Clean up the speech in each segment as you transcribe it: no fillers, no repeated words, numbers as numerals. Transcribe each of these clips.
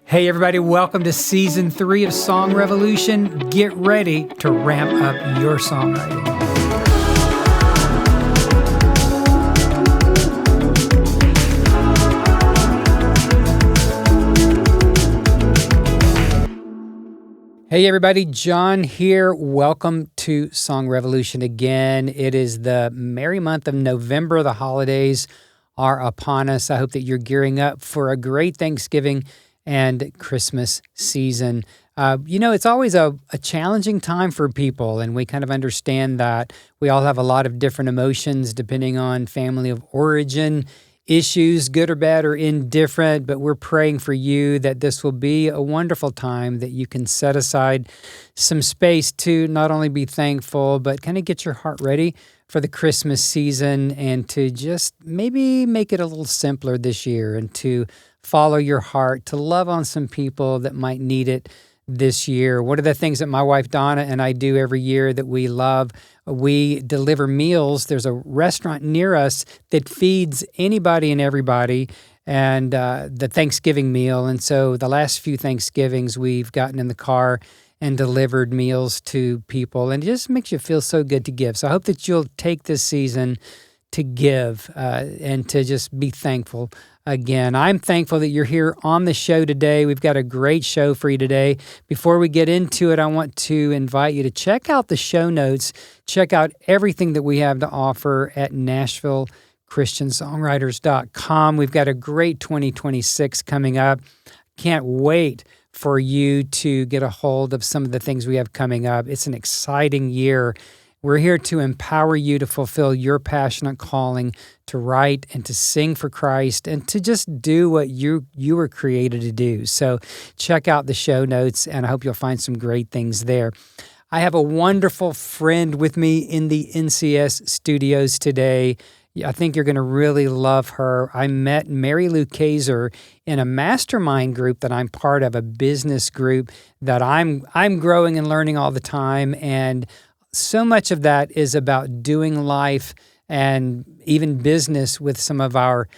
Hey everybody, welcome to Season 3 of Song Revolution. Get ready to ramp up your songwriting. Hey everybody, John here. Welcome to Song Revolution again. It is the merry month of November. The holidays are upon us. I hope that you're gearing up for a great Thanksgiving and Christmas season. It's always a challenging time for people, and we kind of understand that. We all have a lot of different emotions depending on family of origin, issues, good or bad or indifferent, but we're praying for you that this will be a wonderful time, that you can set aside some space to not only be thankful, but kind of get your heart ready for the Christmas season and to just maybe make it a little simpler this year and to follow your heart, to love on some people that might need it this year. One of the things that my wife Donna and I do every year that we love, we deliver meals. There's a restaurant near us that feeds anybody and everybody, and the Thanksgiving meal. And so the last few Thanksgivings, we've gotten in the car and delivered meals to people, and it just makes you feel so good to give. So I hope that you'll take this season to give and to just be thankful. Again, I'm thankful that you're here on the show today. We've got a great show for you today. Before we get into it, I want to invite you to check out the show notes. Check out everything that we have to offer at NashvilleChristianSongwriters.com. We've got a great 2026 coming up. Can't wait for you to get a hold of some of the things we have coming up. It's an exciting year. We're here to empower you to fulfill your passionate calling to write and to sing for Christ and to just do what you were created to do. So check out the show notes, and I hope you'll find some great things there. I have a wonderful friend with me in the NCS studios today. I think you're going to really love her. I met Mary Lou Kayser in a mastermind group that I'm part of, a business group that I'm growing and learning all the time, and so much of that is about doing life and even business with some of our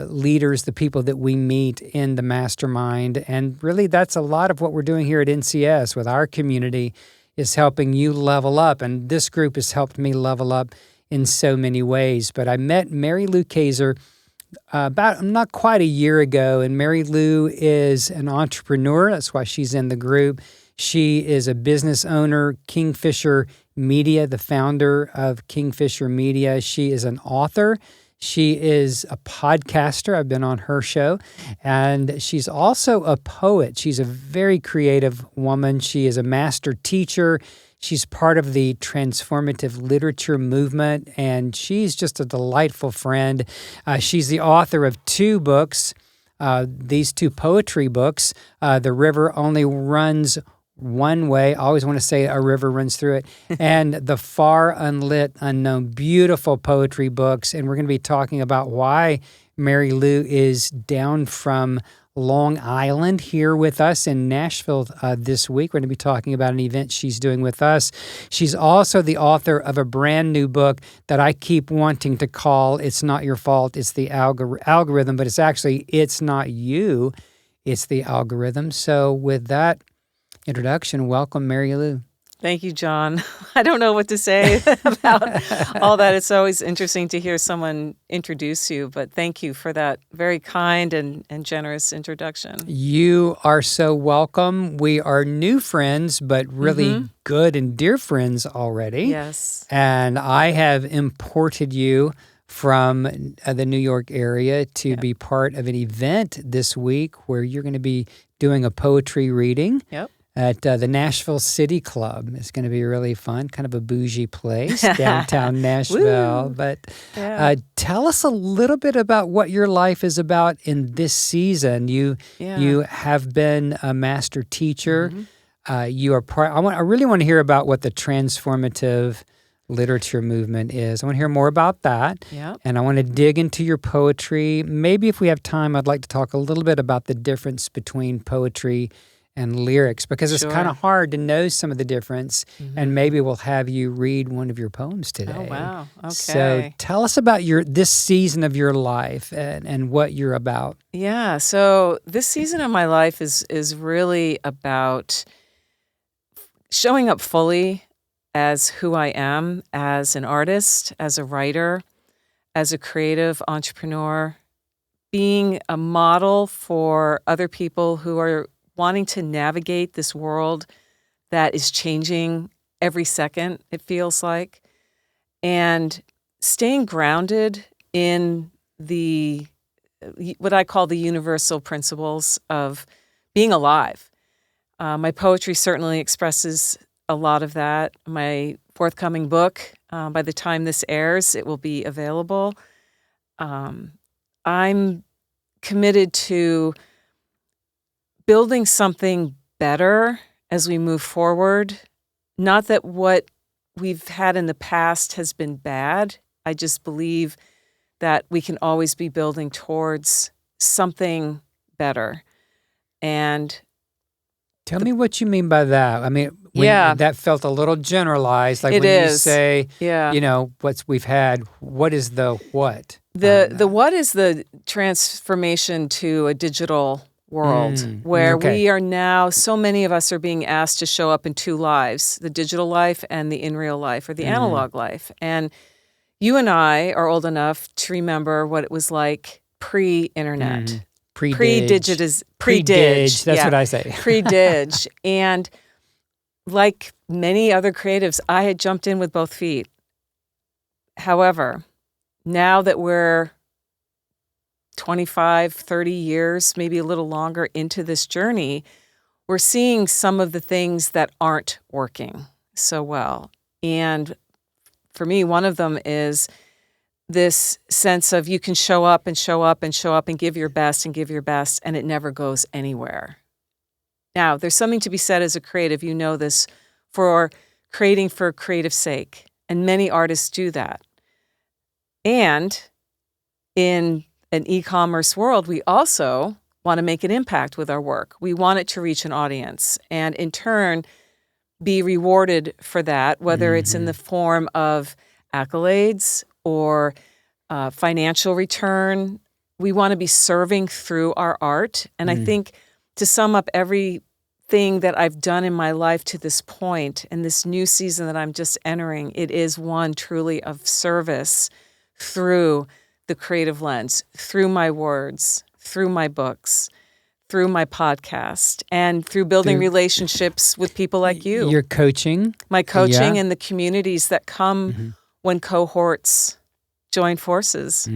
leaders, the people that we meet in the mastermind. And really, that's a lot of what we're doing here at NCS with our community, is helping you level up. And this group has helped me level up in so many ways. But I met Mary Lou Kayser about not quite a year ago, and Mary Lou is an entrepreneur. That's why she's in the group. She is a business owner, Kingfisher Media, the founder of Kingfisher Media. She is an author. She is a podcaster. I've been on her show. And she's also a poet. She's a very creative woman. She is a master teacher. She's part of the transformative literature movement, and she's just a delightful friend. She's the author of 2 books, these 2 poetry books. The River Only Runs One Way. I always want to say a river runs through it. And The Far Unlit Unknown. Beautiful poetry books. And we're going to be talking about why Mary Lou is down from Long Island here with us in Nashville this week. We're going to be talking about an event she's doing with us. She's also the author of a brand new book that I keep wanting to call It's Not Your Fault, It's the Algorithm, but it's actually It's Not You, It's the Algorithm. So with that introduction, welcome, Mary Lou. Thank you, John. I don't know what to say about all that. It's always interesting to hear someone introduce you, but thank you for that very kind and generous introduction. You are so welcome. We are new friends, but really good and dear friends already. Yes. And I have imported you from the New York area to be part of an event this week where you're going to be doing a poetry reading. Yep. At the Nashville City Club. It's going to be really fun, kind of a bougie place, downtown Nashville. But tell us a little bit about what your life is about in this season. You have been a master teacher. You are part. I really want to hear about what the transformative literature movement is. I want to hear more about that. Yep. And I want to dig into your poetry. Maybe if we have time, I'd like to talk a little bit about the difference between poetry and lyrics, because it's Sure. kind of hard to know some of the difference. And maybe we'll have you read one of your poems today. Oh, wow. Okay. So tell us about this season of your life and what you're about. Yeah. So this season of my life is really about showing up fully as who I am, as an artist, as a writer, as a creative entrepreneur, being a model for other people who are wanting to navigate this world that is changing every second, it feels like, and staying grounded in what I call the universal principles of being alive. My poetry certainly expresses a lot of that. My forthcoming book, by the time this airs, it will be available. I'm committed to building something better as we move forward. Not that what we've had in the past has been bad. I just believe that we can always be building towards something better. And Tell me what you mean by that. I mean, that felt a little generalized. Like it when is. You say, Yeah. We've had, what is the what? The what is the transformation to a digital world where we are now, so many of us are being asked to show up in two lives, the digital life and the in real life, or the analog life. And you and I are old enough to remember what it was like pre-internet. Pre-dig. That's what I say. Pre-dig. And like many other creatives, I had jumped in with both feet. However, now that we're 25, 30 years, maybe a little longer into this journey, we're seeing some of the things that aren't working so well. And for me, one of them is this sense of you can show up and show up and show up and give your best and give your best, and it never goes anywhere. Now, there's something to be said as a creative, you know this, for creating for creative sake. And many artists do that. And in an e-commerce world, we also want to make an impact with our work. We want it to reach an audience and in turn be rewarded for that, whether it's in the form of accolades or financial return. We want to be serving through our art. And I think to sum up everything that I've done in my life to this point and this new season that I'm just entering, it is one truly of service through the creative lens, through my words, through my books, through my podcast, and through building relationships with people like you. Your coaching. My coaching and the communities that come when cohorts join forces.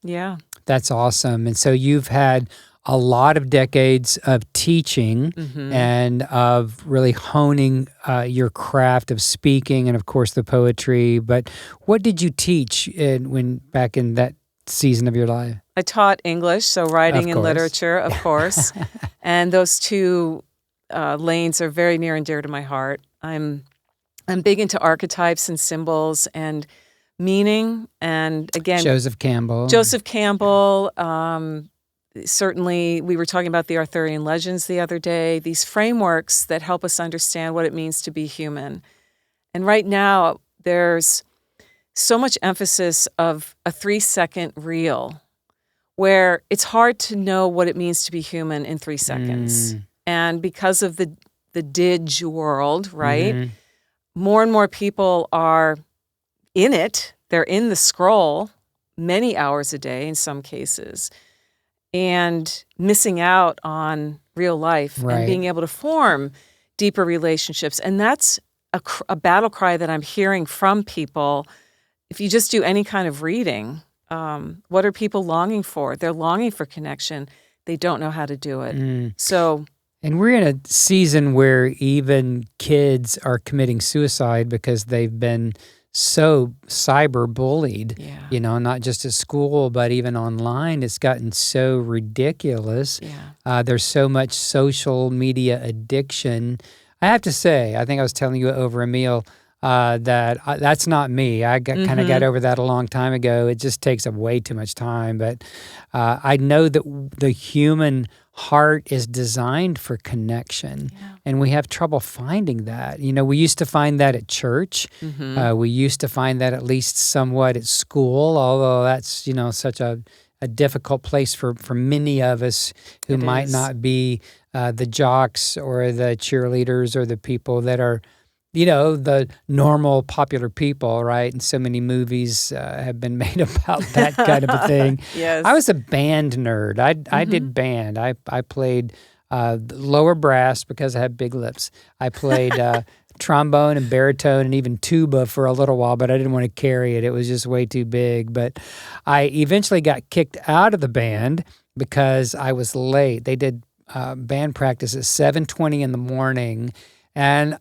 Yeah. That's awesome. And so you've had a lot of decades of teaching and of really honing your craft of speaking and, of course, the poetry. But what did you teach back in that season of your life? I taught English, so writing and literature, of course. And those two lanes are very near and dear to my heart. I'm big into archetypes and symbols and meaning. And again, Joseph Campbell. Certainly, we were talking about the Arthurian legends the other day, these frameworks that help us understand what it means to be human. And right now, there's so much emphasis of a 3-second reel where it's hard to know what it means to be human in 3 seconds. And because of the dig world, right, more and more people are in it. They're in the scroll many hours a day in some cases, and missing out on real life and being able to form deeper relationships. And that's a battle cry that I'm hearing from people. If you just do any kind of reading, what are people longing for? They're longing for connection. They don't know how to do it. And we're in a season where even kids are committing suicide because they've been so cyber bullied, not just at school, but even online. It's gotten so ridiculous. There's so much social media addiction. I have to say, I think I was telling you over a meal that's not me. I kind of got over that a long time ago. It just takes up way too much time. But I know that the human heart is designed for connection, and we have trouble finding that. We used to find that at church. We used to find that at least somewhat at school, although that's, such a difficult place for many of us who might not be the jocks or the cheerleaders or the people that are, the normal popular people, right? And so many movies have been made about that kind of a thing. Yes. I was a band nerd. I did band. I played lower brass because I had big lips. I played trombone and baritone and even tuba for a little while, but I didn't want to carry it. It was just way too big. But I eventually got kicked out of the band because I was late. They did band practice at 7:20 in the morning, and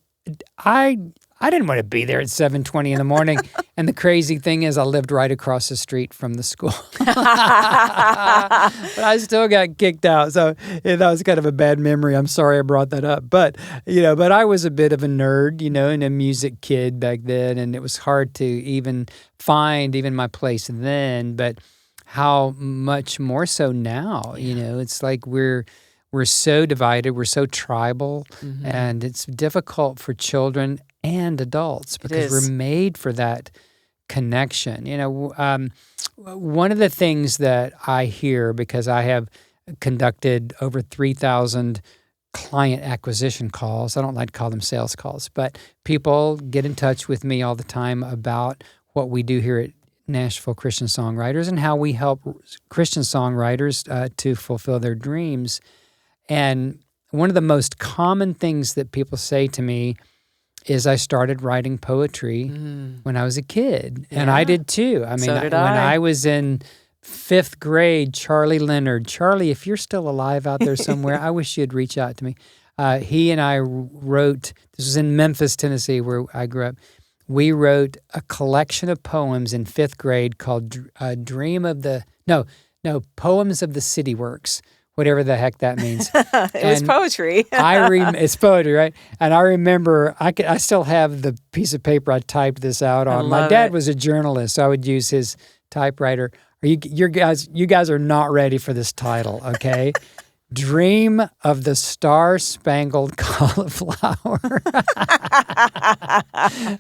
I didn't want to be there at 7:20 in the morning. And the crazy thing is I lived right across the street from the school. But I still got kicked out. So that was kind of a bad memory. I'm sorry I brought that up. But I was a bit of a nerd, and a music kid back then. And it was hard to even find my place then. But how much more so now, it's like we're so divided, we're so tribal, and it's difficult for children and adults because we're made for that connection. One of the things that I hear, because I have conducted over 3,000 client acquisition calls, I don't like to call them sales calls, but people get in touch with me all the time about what we do here at Nashville Christian Songwriters and how we help Christian songwriters to fulfill their dreams. And one of the most common things that people say to me is I started writing poetry when I was a kid. And I did too. I mean, So did when I was in 5th grade, Charlie Leonard, Charlie, if you're still alive out there somewhere, I wish you'd reach out to me. He and I wrote, this was in Memphis, Tennessee, where I grew up. We wrote a collection of poems in 5th grade called Poems of the City Works. Whatever the heck that means. It was poetry. It's poetry, right? And I remember, I still have the piece of paper I typed this out on. My dad was a journalist, so I would use his typewriter. You guys are not ready for this title, okay? Dream of the Star-Spangled Cauliflower.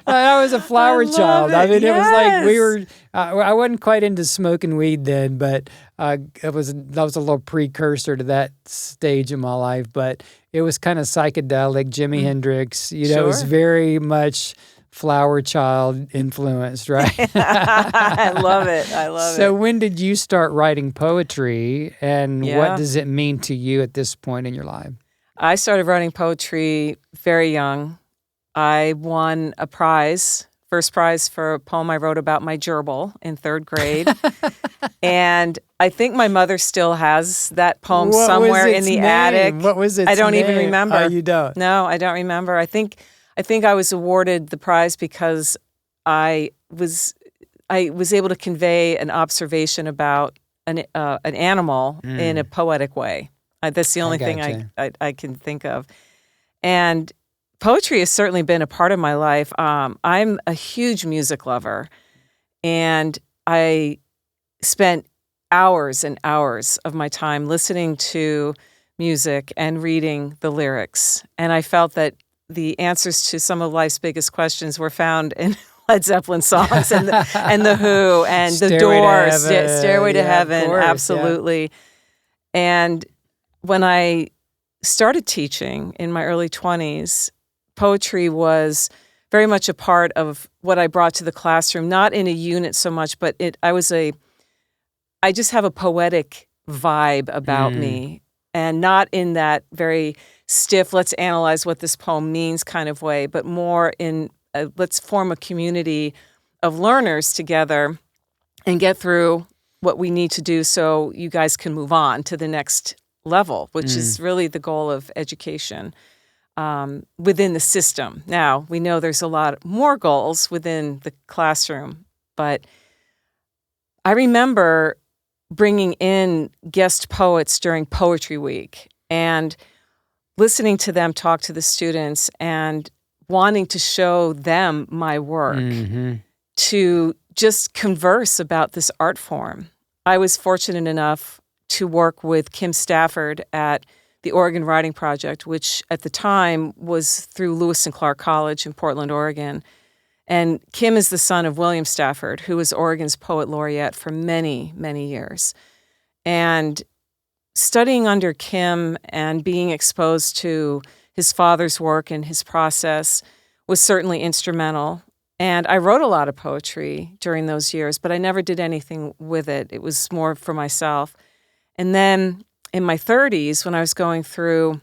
I was a flower child. I mean, it was like we were, I wasn't quite into smoking weed then, but that was a little precursor to that stage in my life. But it was kind of psychedelic, Jimi Hendrix. It was very much flower child influenced, right? I love it. So when did you start writing poetry, and what does it mean to you at this point in your life? I started writing poetry very young. I won a prize, first prize for a poem I wrote about my gerbil in 3rd grade. And I think my mother still has that poem somewhere in the attic. What was its name? I don't even remember. Oh, you don't? No, I don't remember. I think I was awarded the prize because I was able to convey an observation about an animal in a poetic way. That's the only thing I can think of. And poetry has certainly been a part of my life. I'm a huge music lover, and I spent hours and hours of my time listening to music and reading the lyrics. And I felt that the answers to some of life's biggest questions were found in Led Zeppelin songs and the Who and the Doors, Stairway to Heaven, course, absolutely. Yeah. And when I started teaching in my early 20s, poetry was very much a part of what I brought to the classroom, not in a unit so much, but I just have a poetic vibe about me, and not in that very stiff, let's analyze what this poem means kind of way, but more in let's form a community of learners together and get through what we need to do so you guys can move on to the next level, which is really the goal of education within the system. Now, we know there's a lot more goals within the classroom, but I remember bringing in guest poets during Poetry Week and listening to them talk to the students and wanting to show them my work, to just converse about this art form. I was fortunate enough to work with Kim Stafford at the Oregon Writing Project, which at the time was through Lewis and Clark College in Portland, Oregon. And Kim is the son of William Stafford, who was Oregon's poet laureate for many, many years. And studying under Kim and being exposed to his father's work and his process was certainly instrumental. And I wrote a lot of poetry during those years, but I never did anything with it. It was more for myself. And then in my 30s, when I was going through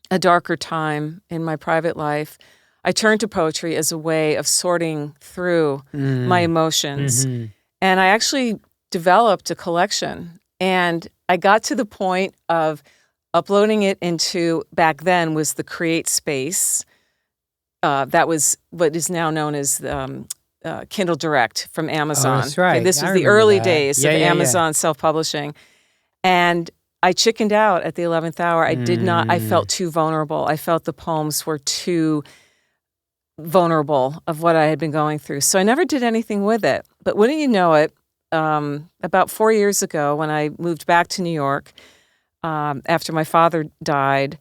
a darker time in my private life, I turned to poetry as a way of sorting through my emotions. Mm-hmm. And I actually developed a collection. And I got to the point of uploading it into, back then, was the Create Space. That was what is now known as Kindle Direct from Amazon. Oh, that's right. Okay, this I was the remember early that. days of Amazon self-publishing. And I chickened out at the 11th hour. I did not, I felt too vulnerable. I felt the poems were too vulnerable of what I had been going through. So I never did anything with it. But wouldn't you know it, about 4 years ago when I moved back to New York after my father died,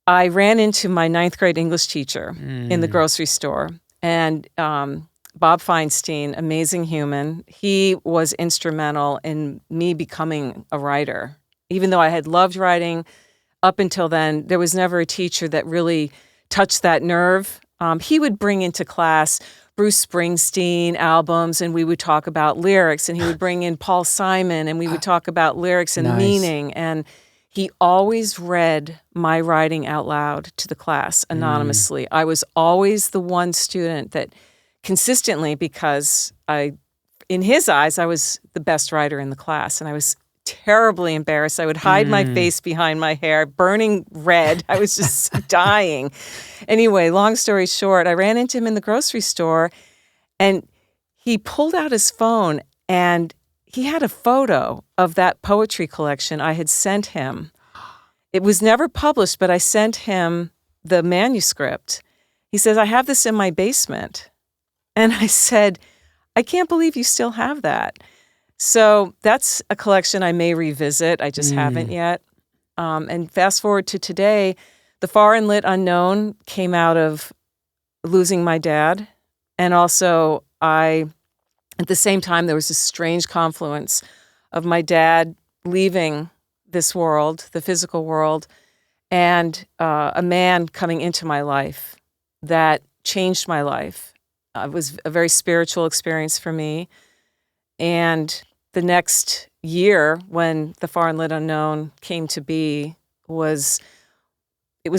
I ran into my 9th grade English teacher in the grocery store. And Bob Feinstein, amazing human, he was instrumental in me becoming a writer. Even though I had loved writing up until then, there was never a teacher that really touched that nerve. He would bring into class Bruce Springsteen albums, and we would talk about lyrics, and he would bring in Paul Simon, and we would talk about lyrics and meaning. And he always read my writing out loud to the class anonymously. I was always the one student that consistently, because in his eyes, I was the best writer in the class, and I was terribly embarrassed. I would hide my face behind my hair, burning red. I was just dying. Anyway, long story short, I ran into him in the grocery store, and he pulled out his phone, and he had a photo of that poetry collection I had sent him. It was never published, but I sent him the manuscript. He says, "I have this in my basement." And I said, "I can't believe you still have that." So that's a collection I may revisit. I just haven't yet. And fast forward to today, The Far Unlit Unknown came out of losing my dad. And also at the same time, there was a strange confluence of my dad leaving this world, the physical world, and a man coming into my life that changed my life. It was a very spiritual experience for me. And the next year, when The Far Unlit Unknown came to be, it was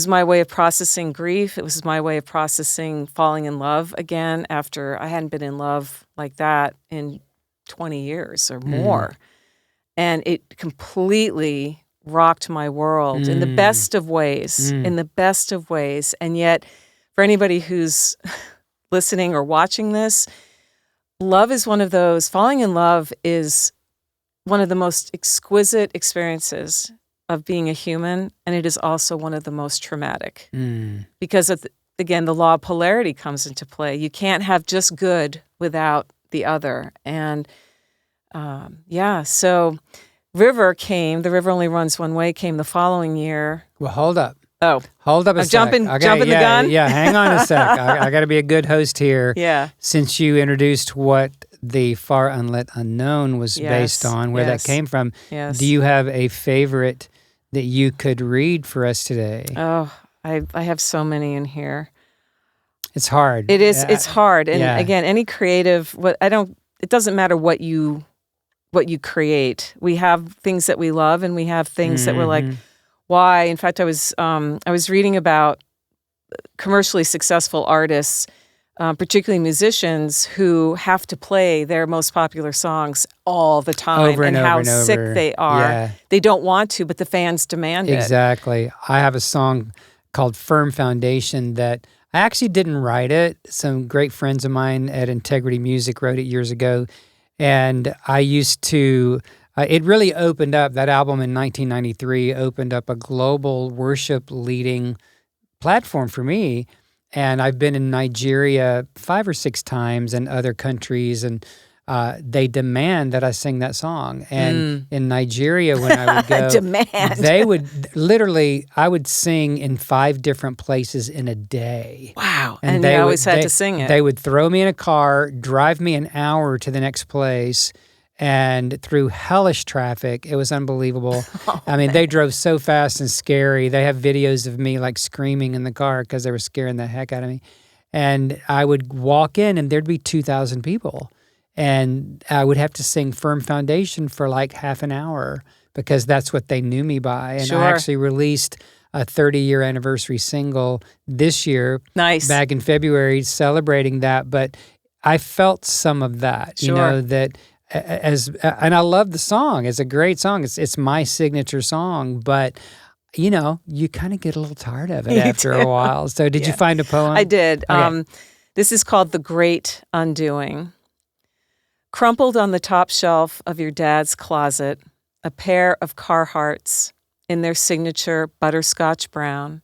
my way of processing grief. It was my way of processing falling in love again after I hadn't been in love like that in 20 years or more. And it completely rocked my world in the best of ways, And yet, for anybody who's listening or watching this, falling in love is one of the most exquisite experiences of being a human, and it is also one of the most traumatic. Because, again, the law of polarity comes into play. You can't have just good without the other. And, so The River Only Runs One Way came the following year. Well, hold up. Oh. Hold up a I'm sec. jumping the gun? Yeah, hang on a sec. I got to be a good host here. Yeah. Since you introduced what The Far Unlit Unknown was based on, where that came from, do you have a favorite that you could read for us today? Oh, I have so many in here. It's hard. It is. It's hard. And again, any creative, it doesn't matter what you create. We have things that we love, and we have things that we're like, why? In fact, I was reading about commercially successful artists, particularly musicians, who have to play their most popular songs all the time, over and how over and sick over. they are. Yeah. They don't want to, but the fans demand it. Exactly. I have a song called Firm Foundation that I actually didn't write it. Some great friends of mine at Integrity Music wrote it years ago. And I used to, it really opened up, that album in 1993 opened up a global worship leading platform for me. And I've been in Nigeria 5 or 6 times and other countries. And they demand that I sing that song. And in Nigeria, when I would go, Demand. they would literally, I would sing in 5 different places in a day. Wow. And you always had to sing it. They would throw me in a car, drive me an hour to the next place, and through hellish traffic. It was unbelievable. I mean, they drove so fast and scary. They have videos of me like screaming in the car because they were scaring the heck out of me. And I would walk in and there'd be 2,000 people. And I would have to sing Firm Foundation for like half an hour because that's what they knew me by. And Sure. I actually released a 30-year anniversary single this year. Nice. Back in February, celebrating that. But I felt some of that, Sure. you know, that and I love the song. It's a great song. It's my signature song, but you know, you kind of get a little tired of it after a while. So did you find a poem? I did. Okay. This is called The Great Undoing. Crumpled on the top shelf of your dad's closet, a pair of Carhartts in their signature butterscotch brown,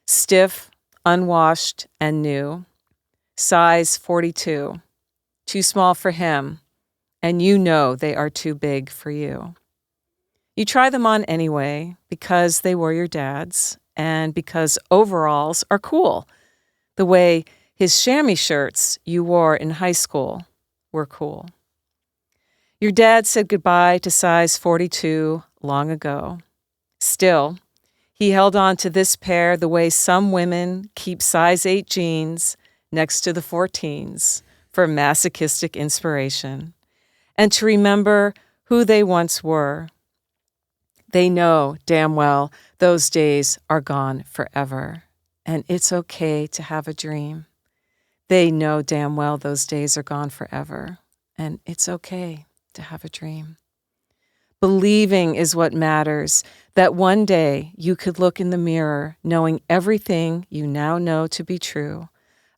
stiff, unwashed, and new, size 42, too small for him, and you know they are too big for you. You try them on anyway because they were your dad's and because overalls are cool, the way his chamois shirts you wore in high school were cool. Your dad said goodbye to size 42 long ago. Still, he held on to this pair the way some women keep size 8 jeans next to the 14s for masochistic inspiration and to remember who they once were. They know damn well those days are gone forever, and it's okay to have a dream. They know damn well those days are gone forever, and it's okay to have a dream. Believing is what matters, that one day you could look in the mirror knowing everything you now know to be true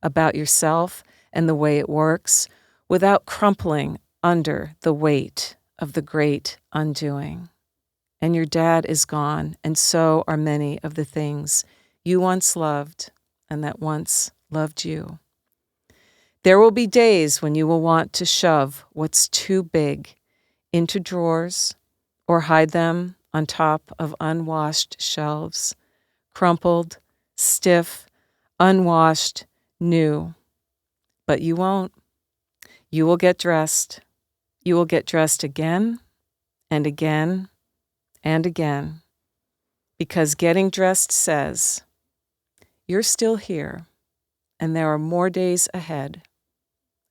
about yourself and the way it works without crumpling under the weight of the great undoing. And your dad is gone, and so are many of the things you once loved and that once loved you. There will be days when you will want to shove what's too big into drawers or hide them on top of unwashed shelves, crumpled, stiff, unwashed, new. But you won't. You will get dressed. You will get dressed again and again and again, because getting dressed says, you're still here, and there are more days ahead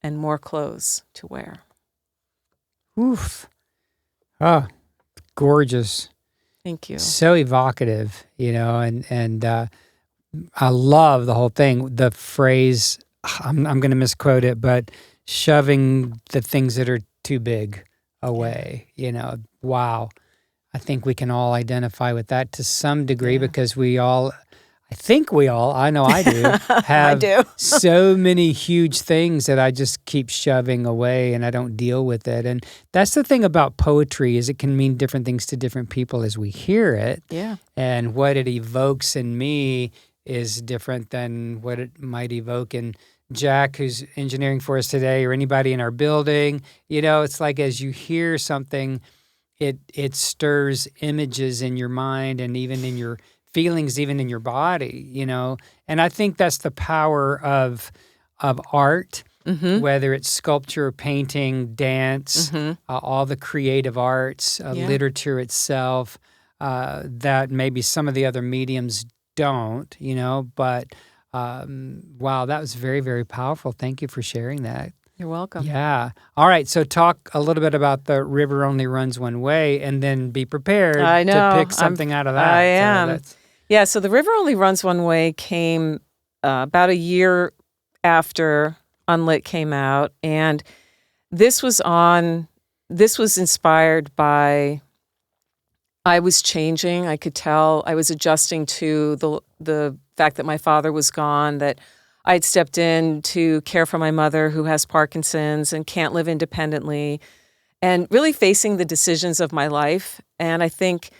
and more clothes to wear. Oof. Oh, gorgeous. Thank you. So evocative, you know, and I love the whole thing. The phrase, I'm going to misquote it, but shoving the things that are too big away, you know, wow. I think we can all identify with that to some degree because we all, I know I do, have so many huge things that I just keep shoving away and I don't deal with it. And that's the thing about poetry is it can mean different things to different people as we hear it. Yeah. And what it evokes in me is different than what it might evoke in Jack, who's engineering for us today, or anybody in our building. You know, it's like as you hear something, it stirs images in your mind and even in your feelings, even in your body, you know. And I think that's the power of art, whether it's sculpture, painting, dance, all the creative arts, literature itself, that maybe some of the other mediums don't, you know. But wow, that was very, very powerful. Thank you for sharing that. You're welcome. Yeah. All right. So talk a little bit about the river only runs one way and then be prepared to pick something out of that. I am. So the river only runs one way came about a year after Unlit came out. And this was inspired by, I was changing. I could tell I was adjusting to the fact that my father was gone, that I'd stepped in to care for my mother who has Parkinson's and can't live independently, and really facing the decisions of my life. And I think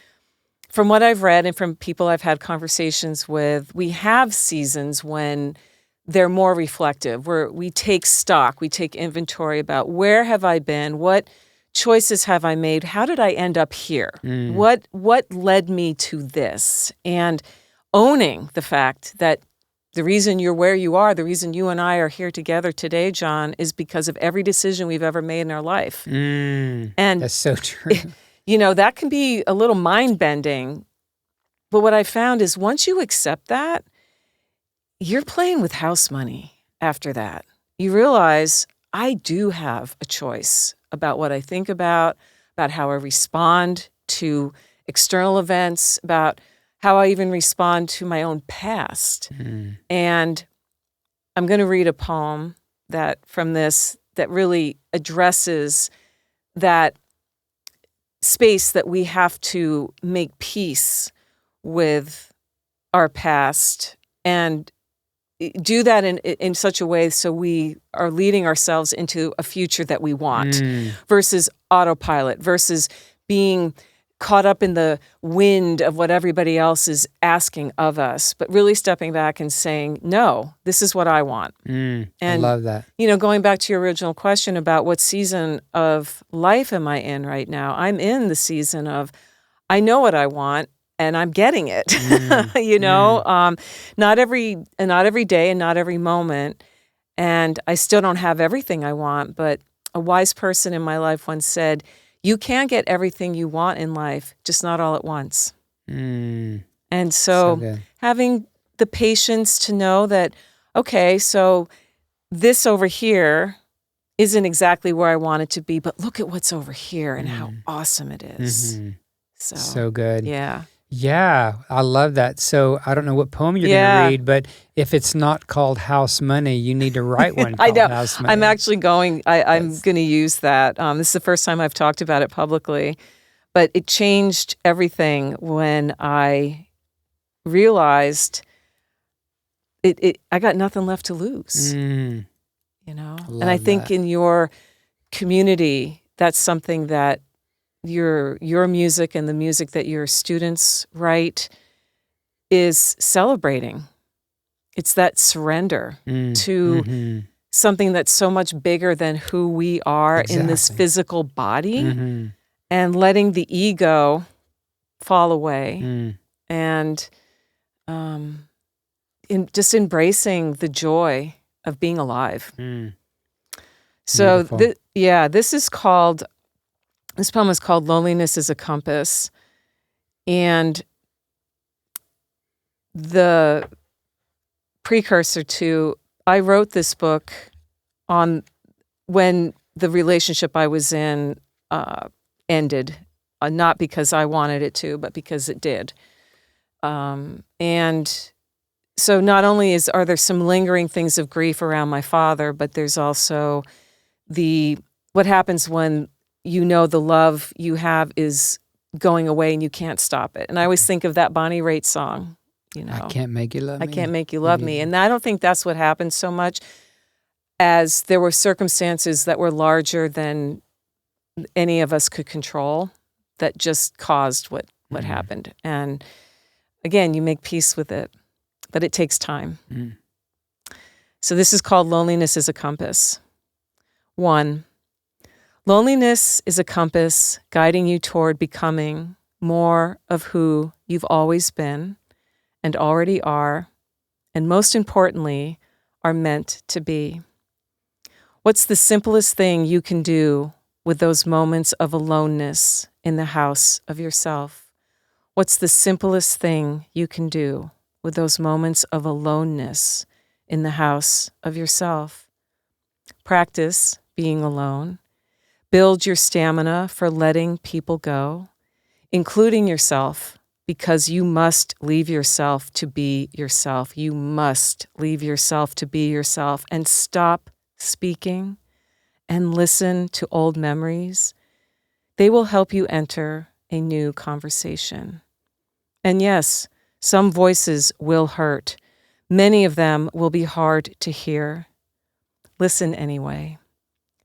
from what I've read and from people I've had conversations with, we have seasons when they're more reflective, where we take stock, we take inventory about where have I been, what choices have I made, how did I end up here, what led me to this, and owning the fact that the reason you're where you are, the reason you and I are here together today, John, is because of every decision we've ever made in our life. And that's so true. That can be a little mind-bending, but what I found is once you accept that, you're playing with house money after that. You realize I do have a choice about what I think about how I respond to external events, about how I even respond to my own past. And I'm going to read a poem that really addresses that space that we have to make peace with our past and do that in such a way so we are leading ourselves into a future that we want versus autopilot, versus being caught up in the wind of what everybody else is asking of us, but really stepping back and saying, no, this is what I want. And I love that. Going back to your original question about what season of life am I in right now, I'm in the season of I know what I want, and I'm getting it, not every day and not every moment. And I still don't have everything I want, but a wise person in my life once said, you can get everything you want in life, just not all at once. And so having the patience to know that, okay, so this over here isn't exactly where I want it to be, but look at what's over here and how awesome it is. So good. Yeah. Yeah, I love that. So I don't know what poem you're going to read, but if it's not called House Money, you need to write one called House Money. I'm actually going to use that. This is the first time I've talked about it publicly, but it changed everything when I realized I got nothing left to lose. And I think in your community, that's something that your music and the music that your students write is celebrating. It's that surrender to something that's so much bigger than who we are in this physical body, and letting the ego fall away and just embracing the joy of being alive. So this poem is called Loneliness is a Compass. And the precursor to, I wrote this book on when the relationship I was in ended, not because I wanted it to, but because it did. And so not only are there some lingering things of grief around my father, but there's also what happens when the love you have is going away and you can't stop it. And I always think of that Bonnie Raitt song, I can't make you love me. I can't make you love me. And I don't think that's what happened so much as there were circumstances that were larger than any of us could control that just caused what happened. And again, you make peace with it, but it takes time. So this is called Loneliness is a Compass. 1. Loneliness is a compass guiding you toward becoming more of who you've always been and already are, and most importantly, are meant to be. What's the simplest thing you can do with those moments of aloneness in the house of yourself? What's the simplest thing you can do with those moments of aloneness in the house of yourself? Practice being alone. Build your stamina for letting people go, including yourself, because you must leave yourself to be yourself. You must leave yourself to be yourself and stop speaking and listen to old memories. They will help you enter a new conversation. And yes, some voices will hurt. Many of them will be hard to hear. Listen anyway.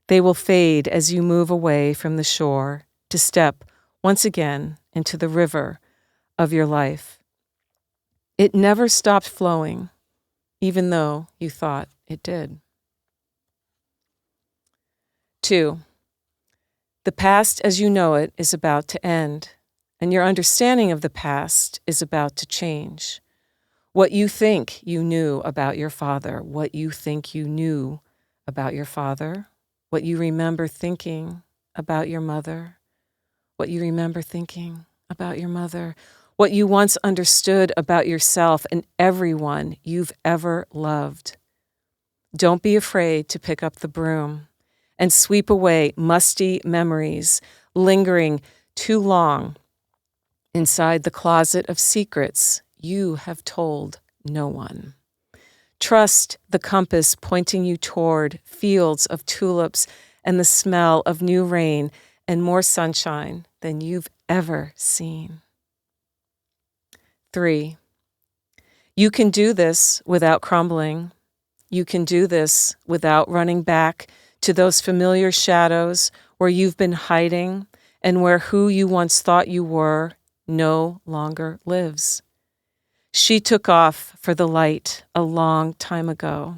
They will fade as you move away from the shore to step once again into the river of your life. It never stopped flowing. even though you thought it did. 2, the past as you know it is about to end, and your understanding of the past is about to change. What you think you knew about your father, what you think you knew about your father, what you remember thinking about your mother, what you remember thinking about your mother, what you once understood about yourself and everyone you've ever loved. Don't be afraid to pick up the broom and sweep away musty memories lingering too long inside the closet of secrets you have told no one. Trust the compass pointing you toward fields of tulips and the smell of new rain and more sunshine than you've ever seen. 3, you can do this without crumbling. You can do this without running back to those familiar shadows where you've been hiding and where who you once thought you were no longer lives. She took off for the light a long time ago,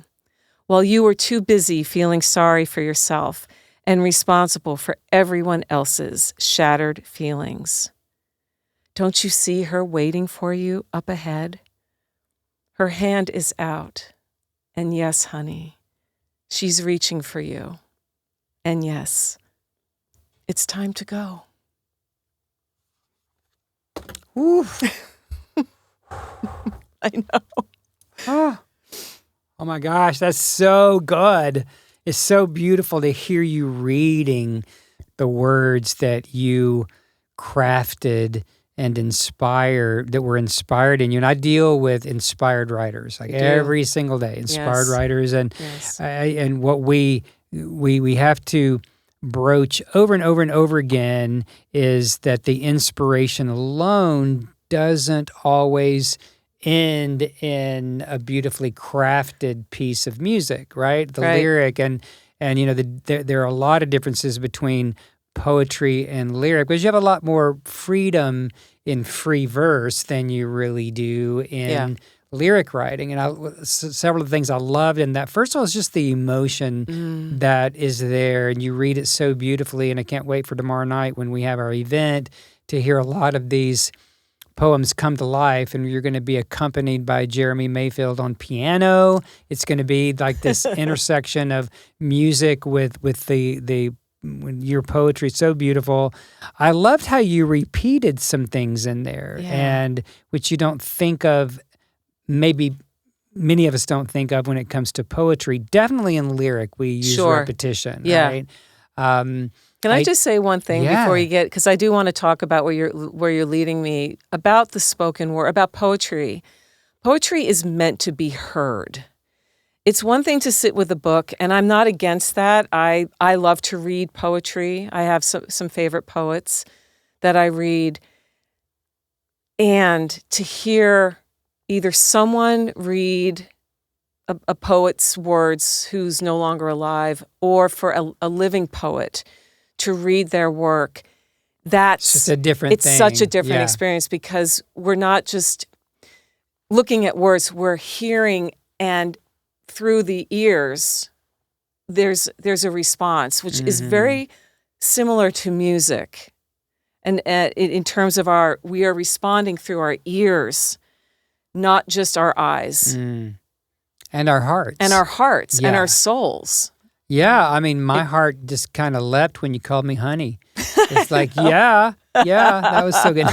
while you were too busy feeling sorry for yourself and responsible for everyone else's shattered feelings. Don't you see her waiting for you up ahead? Her hand is out, and yes, honey, she's reaching for you. And yes, it's time to go. Ooh. I know. Oh my gosh, that's so good. It's so beautiful to hear you reading the words that you crafted and inspired, that were inspired in you. And I deal with inspired writers like every single day, inspired writers. And and what we have to broach over and over and over again is that the inspiration alone doesn't always end in a beautifully crafted piece of music, right? The lyric and you know, there are a lot of differences between poetry and lyric, because you have a lot more freedom in free verse than you really do in lyric writing. And several of the things I loved in that, first of all, is just the emotion that is there, and you read it so beautifully. And I can't wait for tomorrow night when we have our event to hear a lot of these poems come to life, and you're going to be accompanied by Jeremy Mayfield on piano. It's going to be like this intersection of music with your poetry. So beautiful. I loved how you repeated some things in there, and which you don't think of, maybe many of us don't think of when it comes to poetry. Definitely in lyric, we use repetition, right? Can I just say one thing before you get, because I do want to talk about where you're leading me, about the spoken word, about poetry. Poetry is meant to be heard. It's one thing to sit with a book, and I'm not against that. I love to read poetry. I have some favorite poets that I read. And to hear either someone read a poet's words who's no longer alive, or for a living poet to read their work, that's just a different thing. It's such a different experience, because we're not just looking at words, we're hearing, and through the ears, there's a response, which is very similar to music. And in terms of we are responding through our ears, not just our eyes. And our hearts. And our hearts and our souls. Yeah, I mean, my heart just kind of leapt when you called me honey. It's like, that was so good.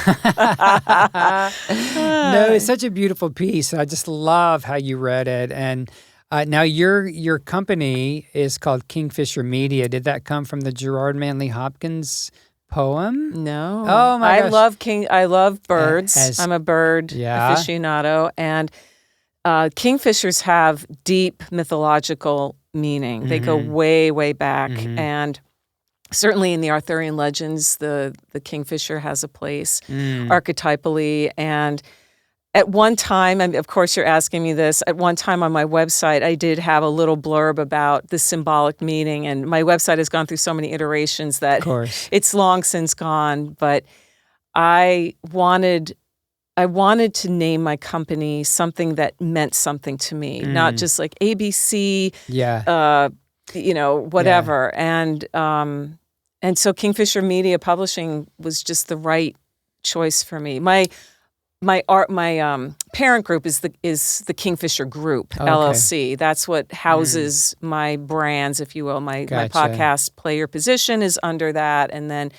No, it's such a beautiful piece. I just love how you read it. And now your company is called Kingfisher Media. Did that come from the Gerard Manley Hopkins poem? No. Oh my gosh. I love birds. I'm a bird aficionado, and kingfishers have deep mythological meaning. They go way, way back, and certainly in the Arthurian legends, the kingfisher has a place archetypally. And at one time, and of course you're asking me this, at one time on my website, I did have a little blurb about the symbolic meaning, and my website has gone through so many iterations that it's long since gone, but I wanted I wanted to name my company something that meant something to me, not just like ABC, Yeah. whatever. And so Kingfisher Media Publishing was just the right choice for me. My parent group is the Kingfisher Group, Okay. LLC. That's what houses my brands, if you will. My Gotcha. podcast, Play Your Position, is under that. And then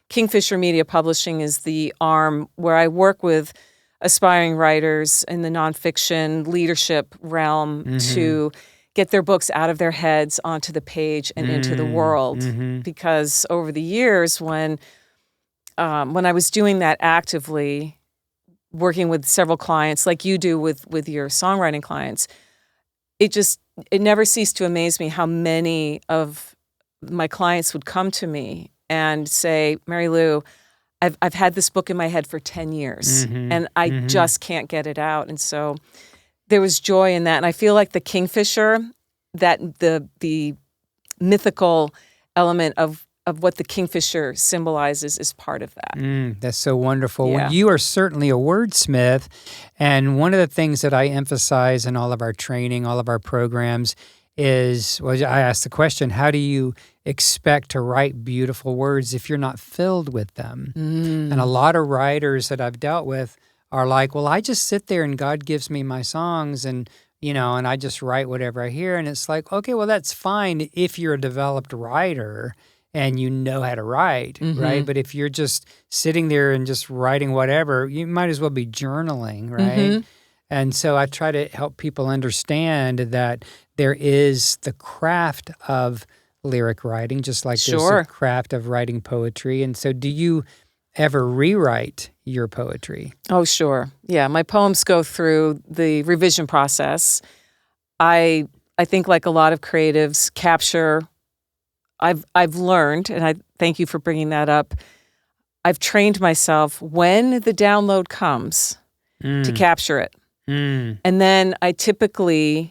Kingfisher Media Publishing is the arm where I work with aspiring writers in the nonfiction leadership realm to get their books out of their heads onto the page and into the world. Because over the years, when I was doing that actively, working with several clients, like you do with your songwriting clients, it never ceased to amaze me how many of my clients would come to me and say, Mary Lou, I've had this book in my head for 10 years and I just can't get it out. And so there was joy in that. And I feel like the Kingfisher, that the mythical element of what the Kingfisher symbolizes is part of that. That's so wonderful. Yeah. Well, you are certainly a wordsmith. And one of the things that I emphasize in all of our training, all of our programs is, I asked the question, how do you expect to write beautiful words if you're not filled with them? And a lot of writers that I've dealt with are like, well, I just sit there and God gives me my songs and I just write whatever I hear. And it's like, okay, well, that's fine if you're a developed writer and you know how to write, right? But if you're just sitting there and just writing whatever, you might as well be journaling, right? And so I try to help people understand that there is the craft of lyric writing, just like there's the craft of writing poetry. And so do you ever rewrite your poetry? Oh, sure. Yeah, my poems go through the revision process. I think, like a lot of creatives, capture. I've learned, and I thank you for bringing that up. I've trained myself when the download comes to capture it. And then I typically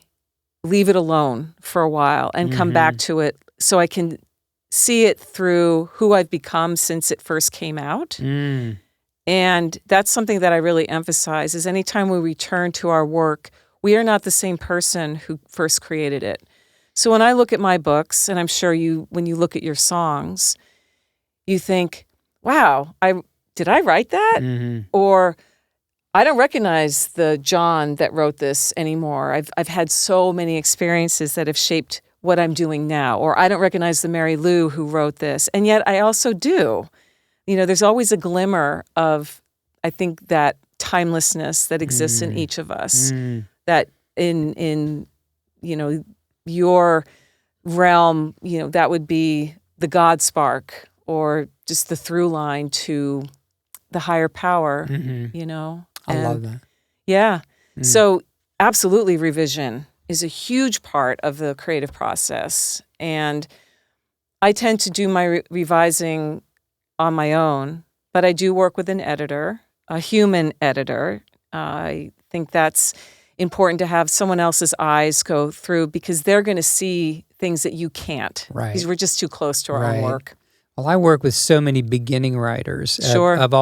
leave it alone for a while and come back to it so I can see it through who I've become since it first came out. And that's something that I really emphasize is anytime we return to our work, we are not the same person who first created it. So when I look at my books, and I'm sure when you look at your songs, you think, wow, did I write that? Or I don't recognize the John that wrote this anymore. I've had so many experiences that have shaped what I'm doing now. Or I don't recognize the Mary Lou who wrote this. And yet I also do. There's always a glimmer of, I think, that timelessness that exists in each of us. That in your realm, that would be the God spark or just the through line to the higher power, I love that. Yeah. So absolutely revision is a huge part of the creative process. And I tend to do my revising on my own, but I do work with an editor, a human editor. I think that's important to have someone else's eyes go through because they're going to see things that you can't. Right. Because we're just too close to our own work. Well, I work with so many beginning writers of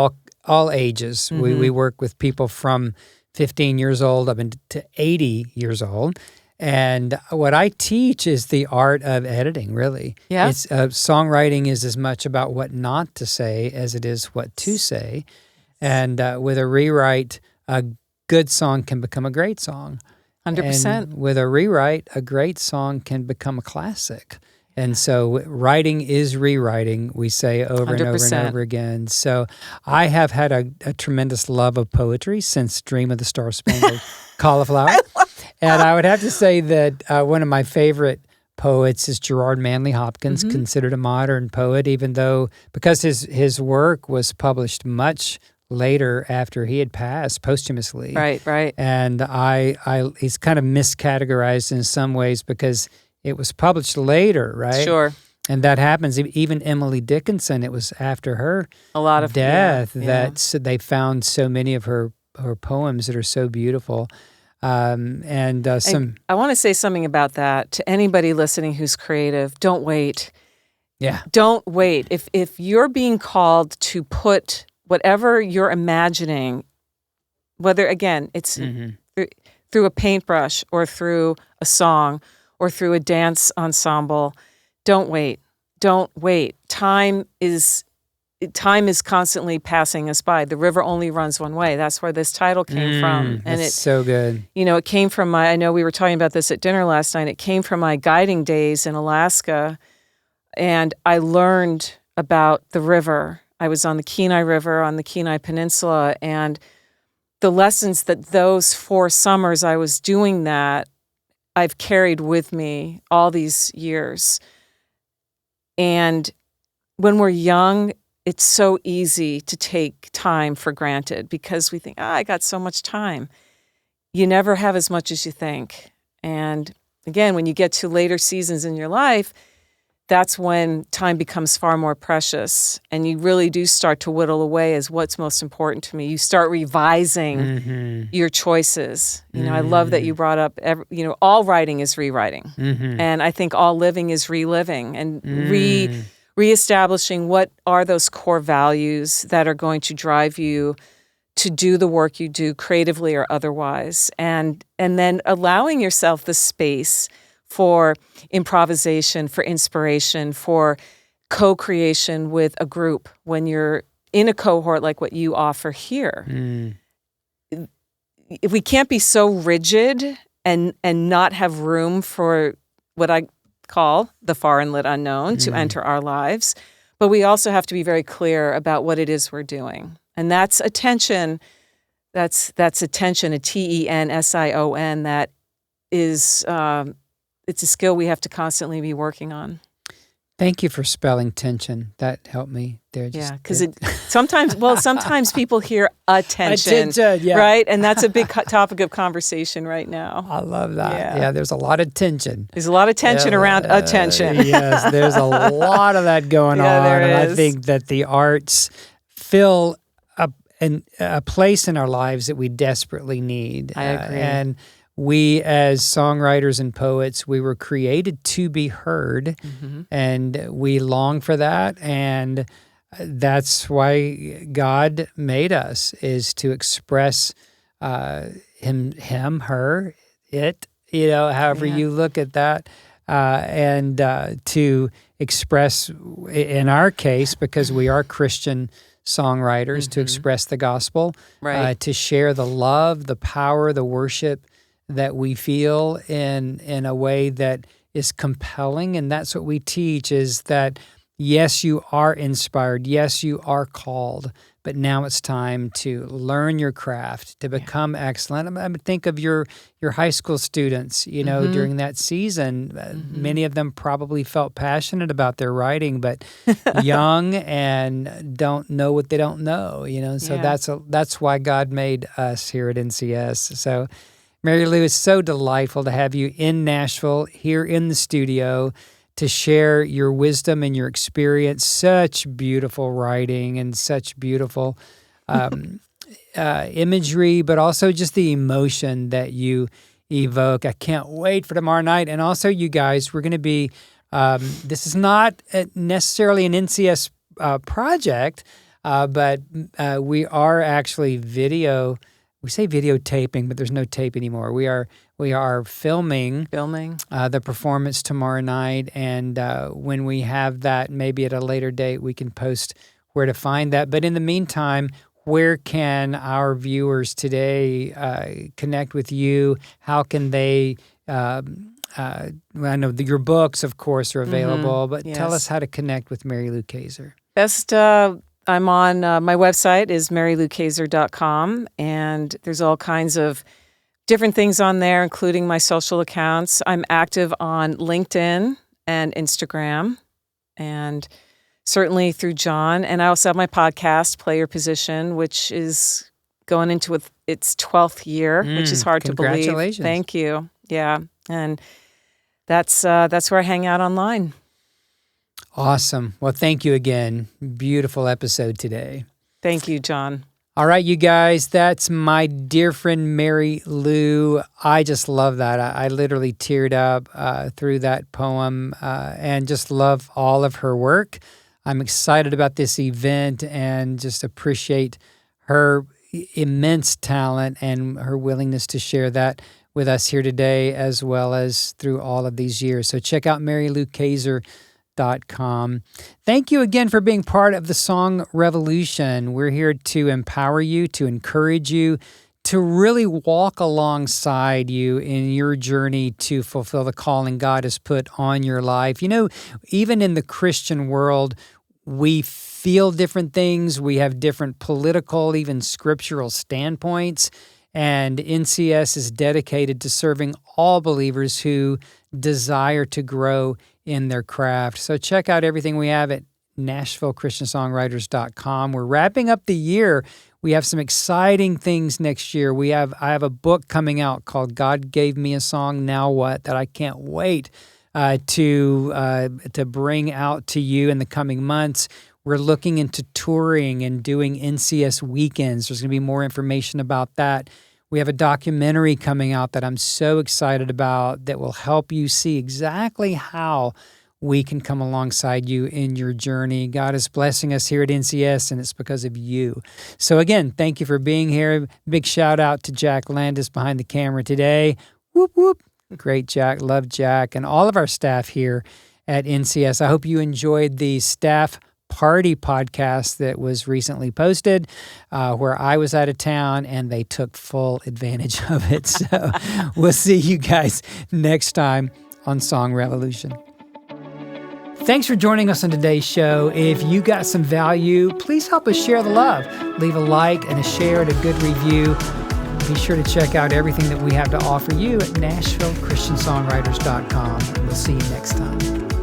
all ages. We work with people from 15 years old up into 80 years old. And what I teach is the art of editing, really. Yeah. It's songwriting is as much about what not to say as it is what to say. And with a rewrite, a good song can become a great song. 100%. And with a rewrite, a great song can become a classic. And so writing is rewriting, we say over 100%. And over and over again. So I have had a tremendous love of poetry since Dream of the Star-Spangled Cauliflower. And I would have to say that one of my favorite poets is Gerard Manley Hopkins, considered a modern poet, even though because his work was published much later after he had passed posthumously. Right. And he's kind of miscategorized in some ways because it was published later, right? Sure. And that happens. Even Emily Dickinson, it was after her death that they found so many of her poems that are so beautiful. I want to say something about that to anybody listening who's creative. Don't wait. Yeah. Don't wait. If you're being called to put whatever you're imagining Whether, again, it's through a paintbrush or through a song or through a dance ensemble. Don't wait. Don't wait. Time is constantly passing us by. The river only runs one way. That's where this title came from. And it's so good. It came from I know we were talking about this at dinner last night. It came from my guiding days in Alaska. And I learned about the river. I was on the Kenai River, on the Kenai Peninsula, and the lessons that those 4 summers I was doing that, I've carried with me all these years. And when we're young, it's so easy to take time for granted because we think, I got so much time. You never have as much as you think. And again, when you get to later seasons in your life, that's when time becomes far more precious, and you really do start to whittle away as what's most important to me. You start revising your choices. I love that you brought up, all writing is rewriting. And I think all living is reliving and reestablishing what are those core values that are going to drive you to do the work you do creatively or otherwise. And then allowing yourself the space for improvisation, for inspiration, for co-creation with a group when you're in a cohort like what you offer here. If we can't be so rigid and not have room for what I call the far and lit unknown to enter our lives, but we also have to be very clear about what it is we're doing. And that's attention. That's attention, a TENSION, that is it's a skill we have to constantly be working on. Thank you for spelling tension. That helped me there. Because sometimes people hear attention, right? And that's a big topic of conversation right now. I love that. Yeah, there's a lot of tension. There's a lot of tension around attention. Yes, there's a lot of that going on. There and is. I think that the arts fill a place in our lives that we desperately need. I agree. And we, as songwriters and poets, we were created to be heard, and we long for that. And that's why God made us, is to express him, her, it, however you look at that, and to express, in our case, because we are Christian songwriters, to express the gospel, to share the love, the power, the worship that we feel in a way that is compelling. And that's what we teach, is that, yes, you are inspired. Yes, you are called. But now it's time to learn your craft, to become excellent. I mean, think of your high school students, during that season. Many of them probably felt passionate about their writing, but young and don't know what they don't know, So that's why God made us here at NCS. So Mary Lou, it's so delightful to have you in Nashville, here in the studio, to share your wisdom and your experience. Such beautiful writing and such beautiful imagery, but also just the emotion that you evoke. I can't wait for tomorrow night. And also, you guys, we're going to be, this is not necessarily an NCS project, but we are actually we say videotaping, but there's no tape anymore. We are filming the performance tomorrow night, and when we have that, maybe at a later date, we can post where to find that. But in the meantime, where can our viewers today connect with you? How can they? I know your books, of course, are available, but tell us how to connect with Mary Lou Kayser. Best. I'm on, my website is maryloukayser.com, and there's all kinds of different things on there, including my social accounts. I'm active on LinkedIn and Instagram, and certainly through John. And I also have my podcast, Play Your Position, which is going into its 12th year, which is hard to believe. Congratulations. Thank you. Yeah. And that's where I hang out online. Awesome. Well, thank you again. Beautiful episode today. Thank you, John. All right, you guys, that's my dear friend Mary Lou. I just love that. I literally teared up through that poem and just love all of her work. I'm excited about this event and just appreciate her immense talent and her willingness to share that with us here today, as well as through all of these years. So check out MaryLouKayser.com. Thank you again for being part of the Song Revolution. We're here to empower you, to encourage you, to really walk alongside you in your journey to fulfill the calling God has put on your life. You know, even in the Christian world, we feel different things. We have different political, even scriptural standpoints. And NCS is dedicated to serving all believers who desire to grow in their craft. So check out everything we have at NashvilleChristianSongwriters.com. We're wrapping up the year. We have some exciting things next year. I have a book coming out called God Gave Me a Song, Now What? That I can't wait to bring out to you in the coming months. We're looking into touring and doing NCS weekends. There's going to be more information about that. We have a documentary coming out that I'm so excited about that will help you see exactly how we can come alongside you in your journey. God is blessing us here at NCS, and it's because of you. So again, thank you for being here. Big shout out to Jack Landis behind the camera today. Whoop, whoop. Great, Jack. Love Jack and all of our staff here at NCS. I hope you enjoyed the staff party podcast that was recently posted where I was out of town and they took full advantage of it. So we'll see you guys next time on Song Revolution. Thanks for joining us on today's show. If you got some value, please help us share the love. Leave a like and a share and a good review. Be sure to check out everything that we have to offer you at NashvilleChristianSongwriters.com. We'll see you next time.